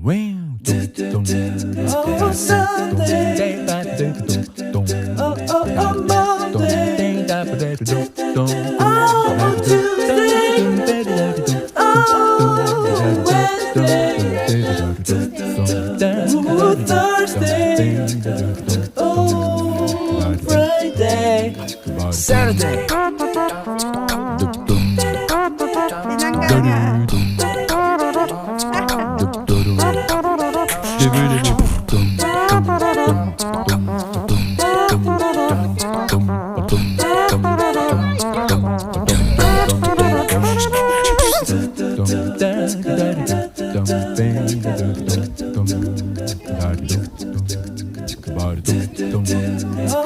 Oh, Sunday. Oh, Monday. Oh, Tuesday. Oh, Wednesday. Oh, Thursday. Oh, Friday. Saturday.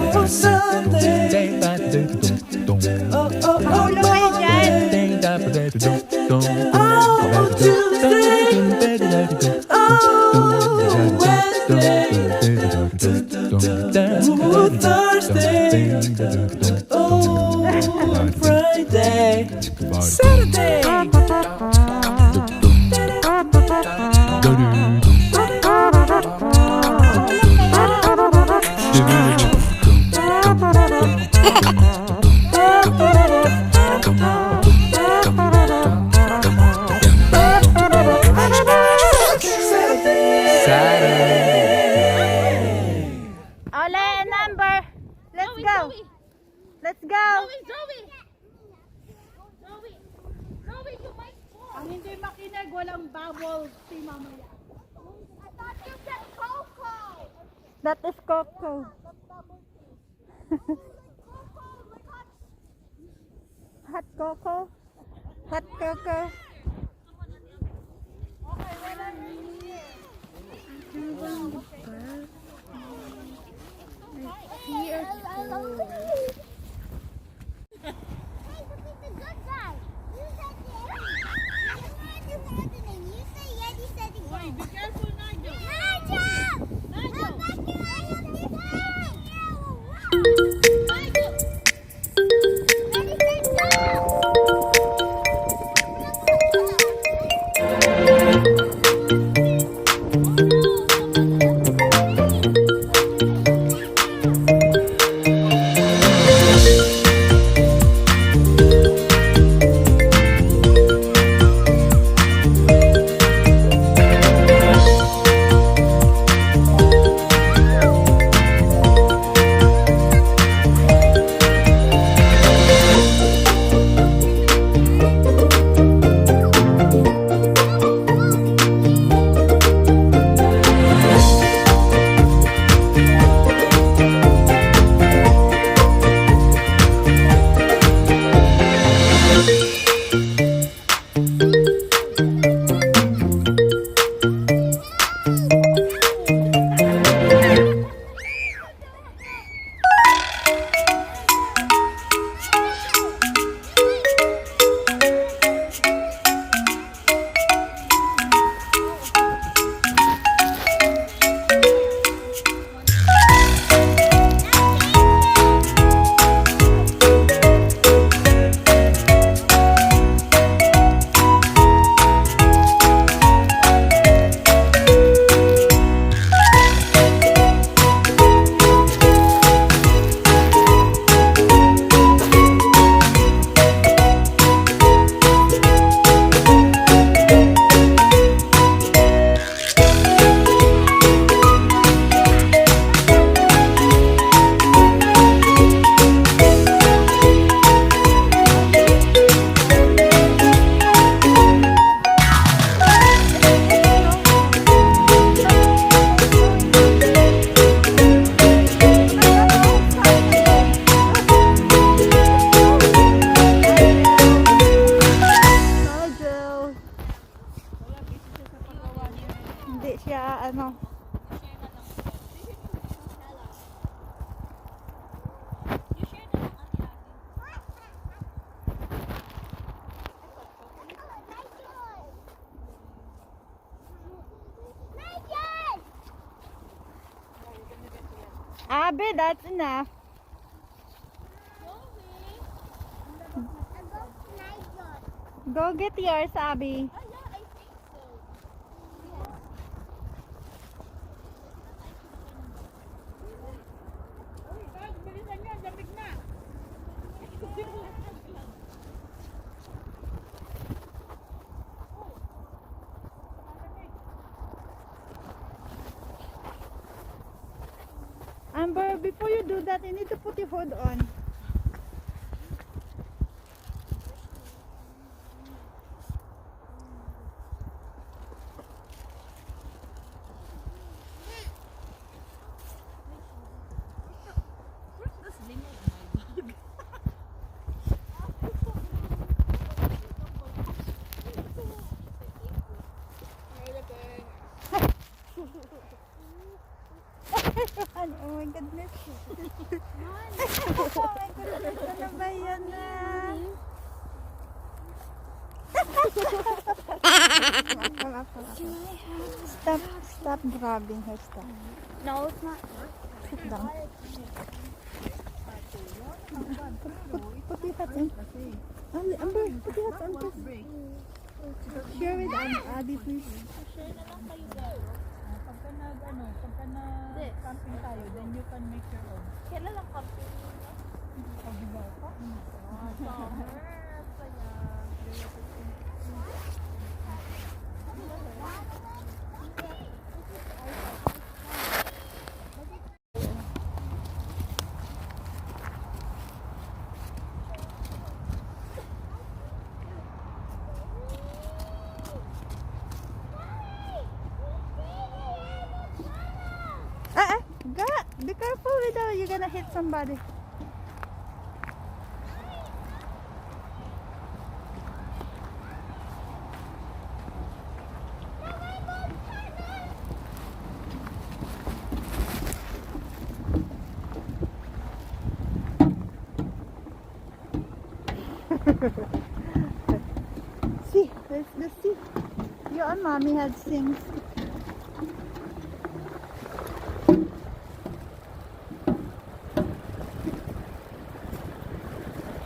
Oh, Sunday. Oh, Monday. Oh, Tuesday. Oh, Wednesday. Oh, Thursday. Oh, Friday. Saturday. Ole, a number. Let's go. Let's go. Zoe, you might fall. Ang hindi makinig, walang bubble si mamaya. I thought you said Coco. That is Coco. Hot Coco. Hot Coco. Okay, wala be careful, Nigel. Nigel! Abby, that's enough. Go get yours, Abby. Amber, before you do that, you need to put your hood on. Oh my goodness. Oh my goodness. Ano ba yan na? Stop grabbing her stuff. No, it's not. Sit down. Put your hat on. Amber, put your hat on, please. Share with Adi, please. Camping tayo, then you can make your own. Kailan lang camping? Pag-ibaw ka? Summer. Be careful with that. You're gonna hit somebody. See, let's see. You and mommy had things.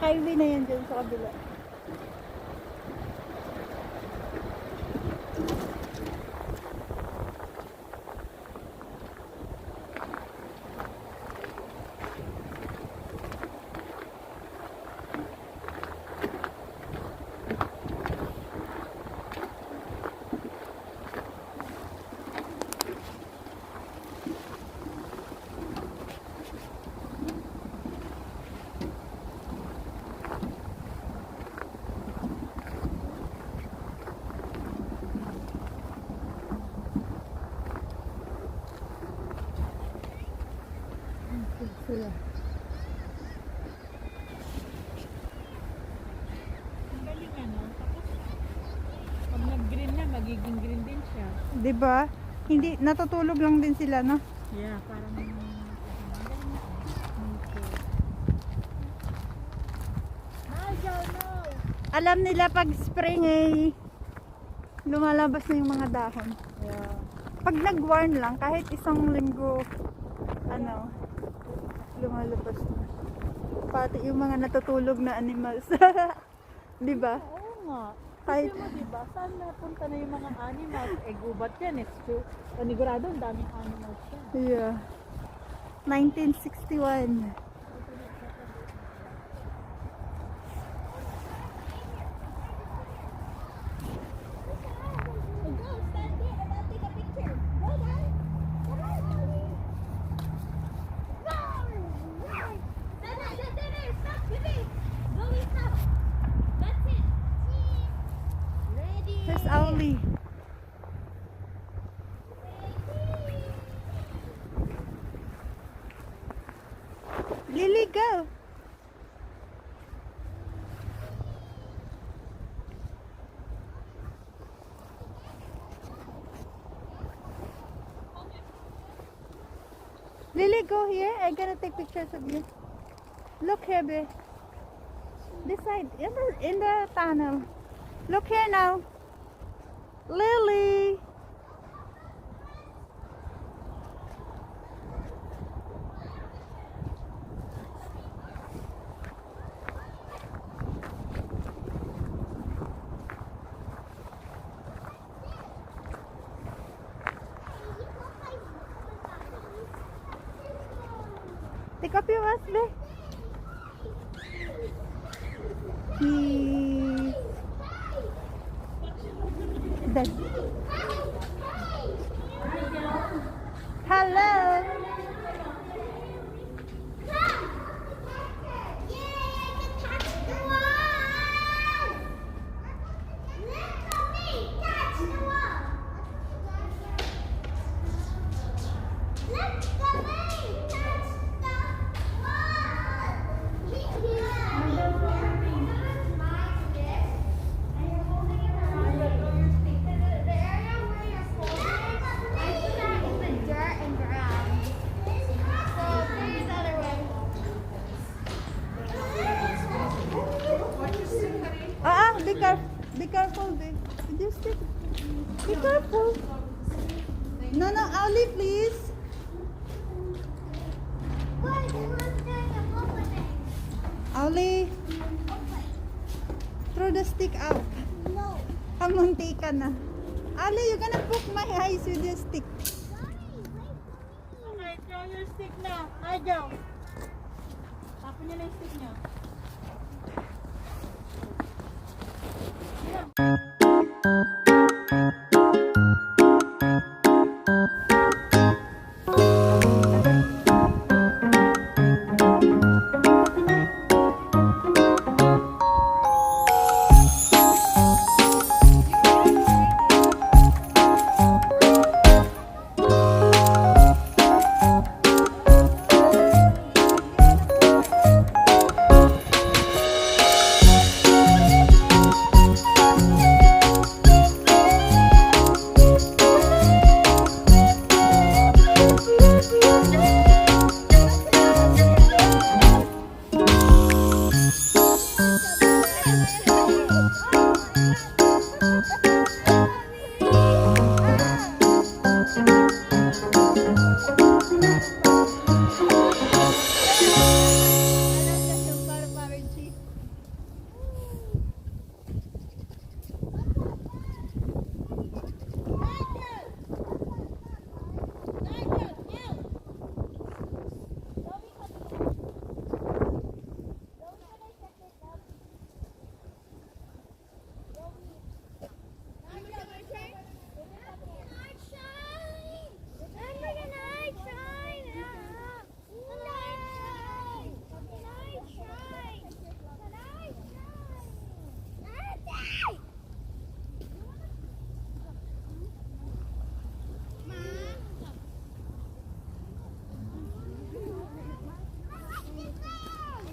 Highway na yan dyan sa kabila. Sila. Ang galing ano, tapos pag nag-green na, magiging green din siya. 'Di ba? Hindi natutulog lang din sila, no? Yeah, parang Alam nila pag spring ay lumalabas na yung mga dahon. yeah. Pag nag-warn lang, kahit isang linggo, ano, lumalabas na. Pati yung mga natutulog na animals. Di ba? Oo nga. Kahit, Kasi mo, diba, saan napunta na yung mga animals? Eh, gubat yan. Eh, so, panigurado, ang daming animals yan. yeah. 1961. Here's Owly. Lily, go. Lily, go here. I gotta take pictures of you. Look here, babe. This side, in the tunnel. Look here now. Lily. Take up your mask, babe. He's dead. Hello. Be careful. No, no, Ollie, please. Ollie, throw the stick out. No. Kamunti ka na. Ollie, you're gonna poke my eyes with your stick. Okay, throw your stick na. Ayaw. Tapon niyo na yung stick niyo.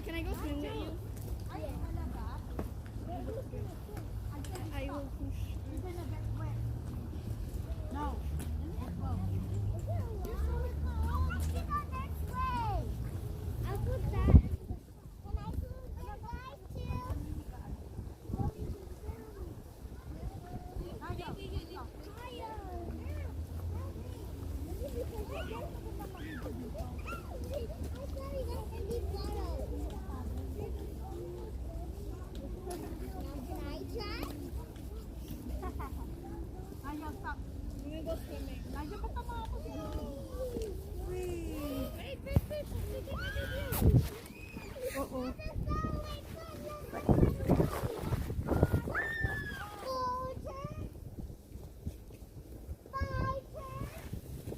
Can I go swim with you? I will push. No. I'll put that. Can I put your guys Can I try? Ayaw, stop. I'm gonna go swimming. Ayaw, patama ako sa'yo. Wait, wait. Uh-oh.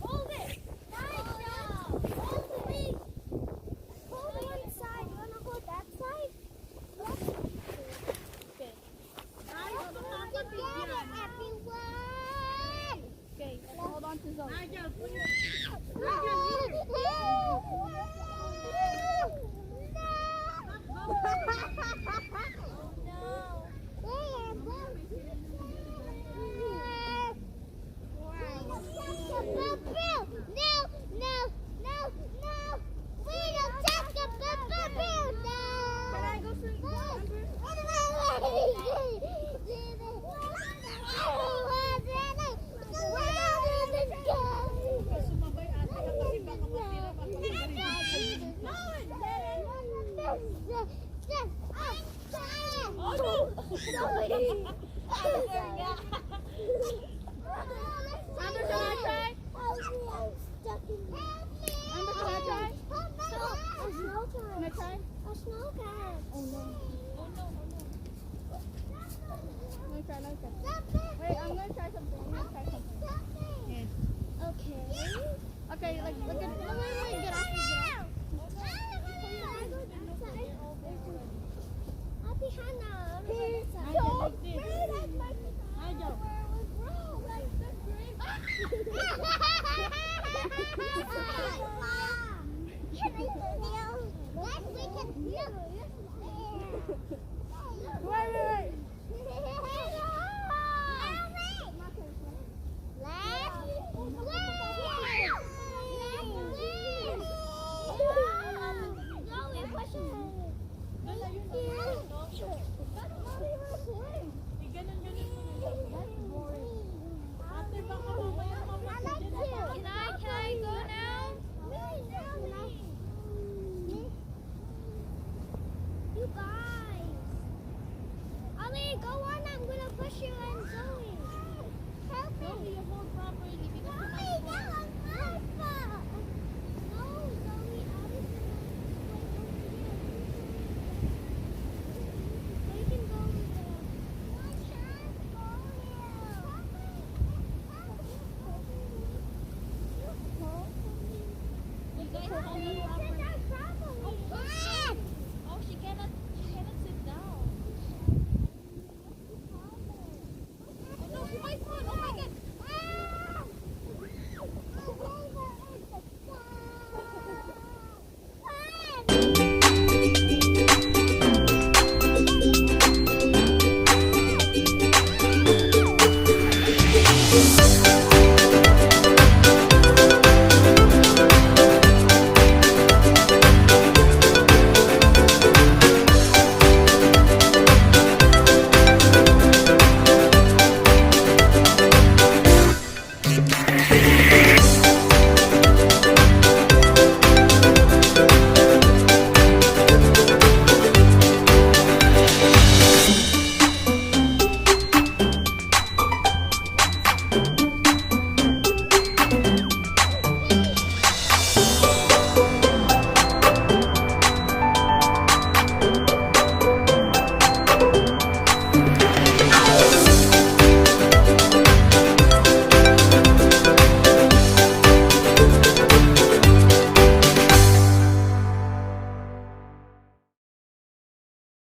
Hold it. Hold me. Hold one side. You wanna hold that side? Okay. Don't forget it, everyone. Okay, let's hold on to Zoe. Ayaw, put your... Sumabay ate ka kasi baka matira Amber, can I try? Amber, can I try? Can I try? Oh no. Let me try. Wait, I'm gonna try something. Yes. Okay, like, look at, wait, get off. Ayaw, like this. Ayaw. Wait. See you.